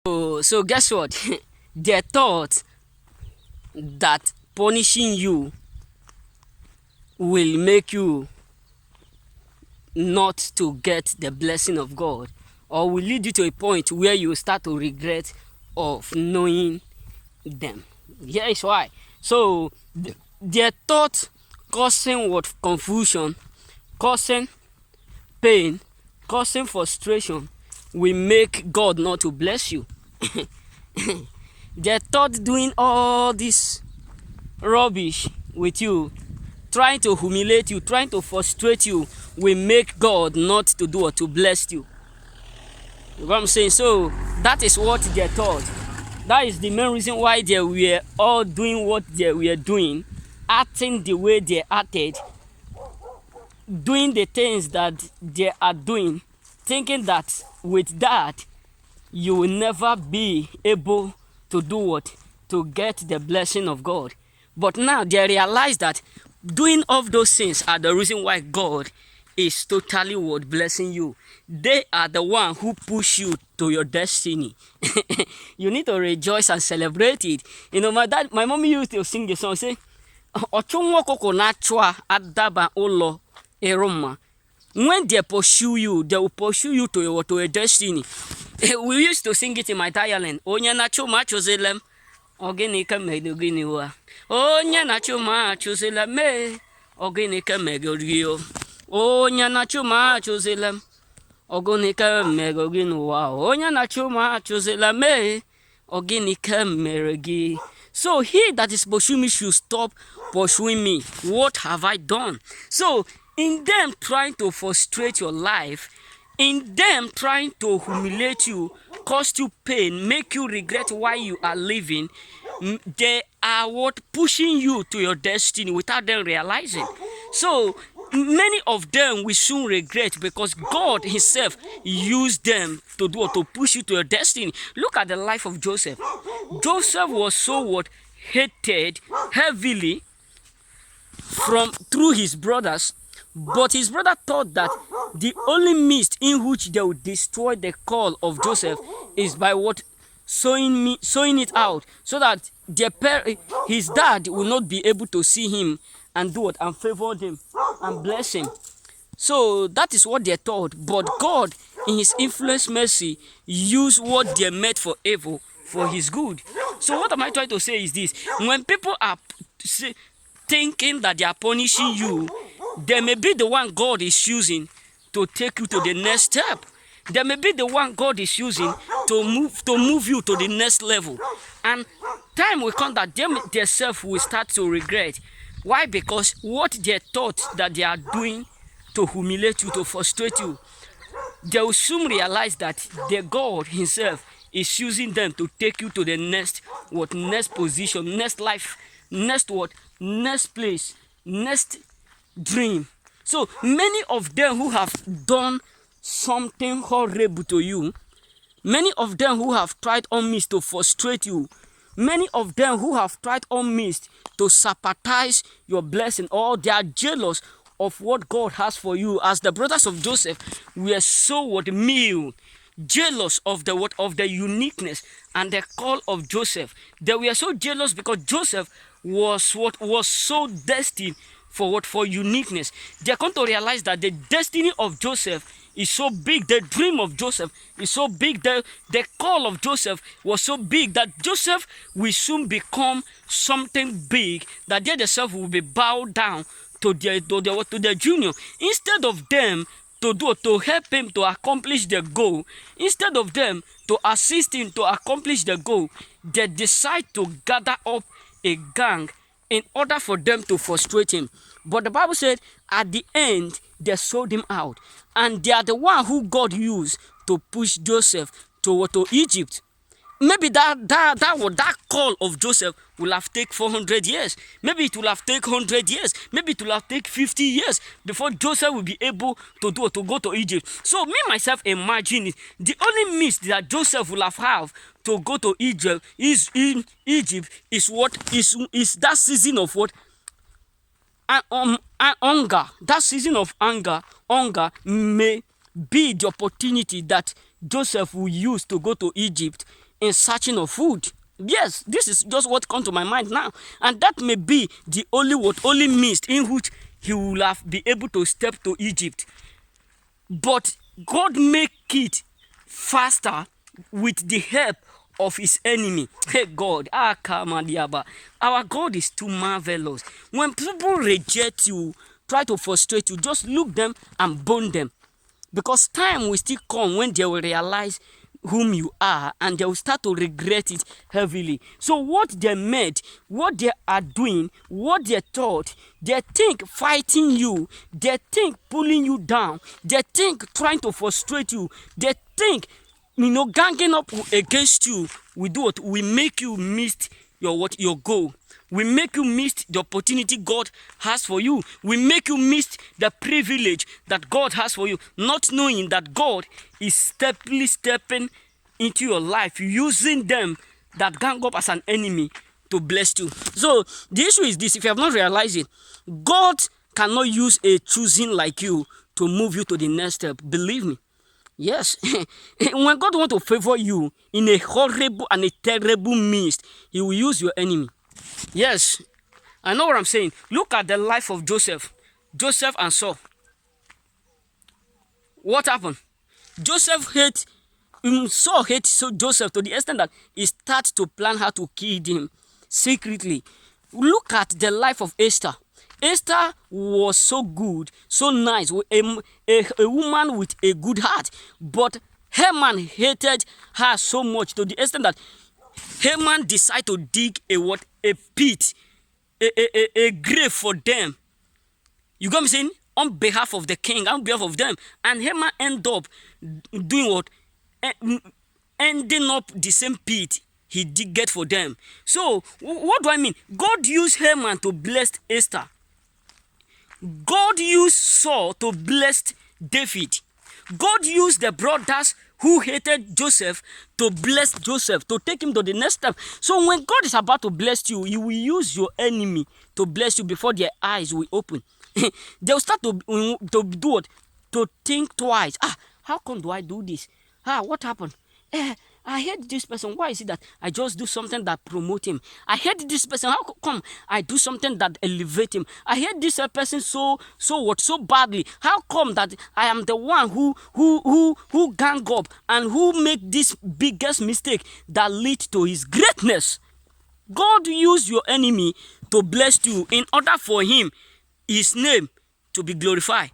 So guess what? They thought that punishing you will make you not to get the blessing of God, or will lead you to a point where you start to regret of knowing them. Here is why. So their thought causing what? Confusion, causing pain, causing frustration will make God not to bless you. They thought doing all this rubbish with you, trying to humiliate you, trying to frustrate you, will make God not to do or to bless you. You know what I'm saying? So that is what they thought. That is the main reason why they were all doing what they were doing, acting the way they acted, doing the things that they are doing, thinking that with that you will never be able to do what? To get the blessing of God. But now they realize that doing all those things are the reason why God is totally what? Blessing you. They are the one who push you to your destiny. You need to rejoice and celebrate it. You know, my mommy used to sing the song, say, Ochunwo koko na chwa adaba olo eroma. When they pursue you, they will pursue you to a destiny. We used to sing it in my dialect. Onya na chuma chozelem. Ogini kamegini wa. Onya na chuma chozelem me. Ogini kamegio. Onya na chuma chozelem. Ogini kamegini wa. Onya na chuma chozelem me. Ogini kameregi. So he that is pursuing me should stop pursuing me. What have I done? So in them trying to frustrate your life, in them trying to humiliate you, cause you pain, make you regret why you are living, they are what? Pushing you to your destiny without them realizing. So many of them will soon regret because God himself used them to do or to push you to your destiny. Look at the life of Joseph. Joseph was so what? Hated heavily through his brothers, but his brother thought that the only means in which they would destroy the call of Joseph is by what? Sowing it out, so that his dad will not be able to see him and do what? And favor him and bless him. So that is what they thought. But God, in his infinite mercy, used what they meant for evil for his good. So what am I trying to say is this: when people are thinking that they are punishing you, they may be the one God is using to take you to the next step. They may be the one God is using to move you to the next level. And time will come that them themselves will start to regret. Why? Because what they thought that they are doing to humiliate you, to frustrate you, they will soon realize that the God himself is using them to take you to the next position, next life, next place, next dream. So many of them who have done something horrible to you, many of them who have tried on means to frustrate you, many of them who have tried on means to sabotage your blessing, or they are jealous of what God has for you. As the brothers of Joseph were so jealous of the uniqueness and the call of Joseph. They were so jealous because Joseph was so destined for uniqueness. They come to realize that the destiny of Joseph is so big, the dream of Joseph is so big, the call of Joseph was so big that Joseph will soon become something big, that they themselves will be bowed down to their junior. Instead of them to help him to accomplish the goal, instead of them to assist him to accomplish the goal, they decide to gather up a gang in order for them to frustrate him. But the Bible said at the end they sold him out, and they are the one who God used to push Joseph to Egypt. Maybe that call of Joseph will have taken 400 years. Maybe it will have taken 100 years. Maybe it will have taken 50 years before Joseph will be able to go to Egypt. So me myself imagine it. The only means that Joseph will have to go to Egypt is that season of what? Hunger. That season of hunger may be the opportunity that Joseph will use to go to Egypt in searching of food. Yes, this is just what comes to my mind now. And that may be the only means in which he will have be able to step to Egypt. But God make it faster with the help of his enemy. Hey God, our God is too marvelous. When people reject you, try to frustrate you, just look them and bone them. Because time will still come when they will realize whom you are, and they will start to regret it heavily. So what they made, what they are doing, what they thought, they think fighting you, they think pulling you down, they think trying to frustrate you, they think ganging up against you, we do what? We make you miss your goal. We make you miss the opportunity God has for you. We make you miss the privilege that God has for you, not knowing that God is stepping into your life, using them that gang up as an enemy to bless you. So the issue is this: if you have not realized it, God cannot use a choosing like you to move you to the next step. Believe me. Yes, when God wants to favor you in a horrible and a terrible midst, he will use your enemy. Yes, I know what I'm saying. Look at the life of Joseph and Saul. What happened? Saul hates Joseph to the extent that he starts to plan how to kill him secretly. Look at the life of Esther. Esther was so good, so nice, a woman with a good heart. But Haman hated her so much to the extent that Haman decided to dig a pit, a grave for them. You got me saying? On behalf of the king, on behalf of them. And Haman ended up doing what? Ending up the same pit he did for them. So, what do I mean? God used Haman to bless Esther. God used Saul to bless David. God used the brothers who hated Joseph to bless Joseph, to take him to the next step. So when God is about to bless you, he will use your enemy to bless you before their eyes will open. They'll start to do what? To think twice. How come do I do this? What happened? I hate this person. Why is it that I just do something that promote him? I hate this person. How come I do something that elevate him? I hate this person so badly. How come that I am the one who gang up and who make this biggest mistake that lead to his greatness? God used your enemy to bless you in order for him, his name, to be glorified.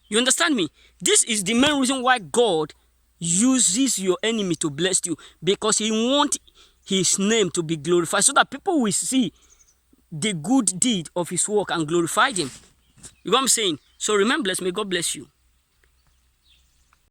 You understand me? This is the main reason why God uses your enemy to bless you, because he wants his name to be glorified so that people will see the good deed of his work and glorify him. You know what I'm saying? So remain blessed. May God bless you.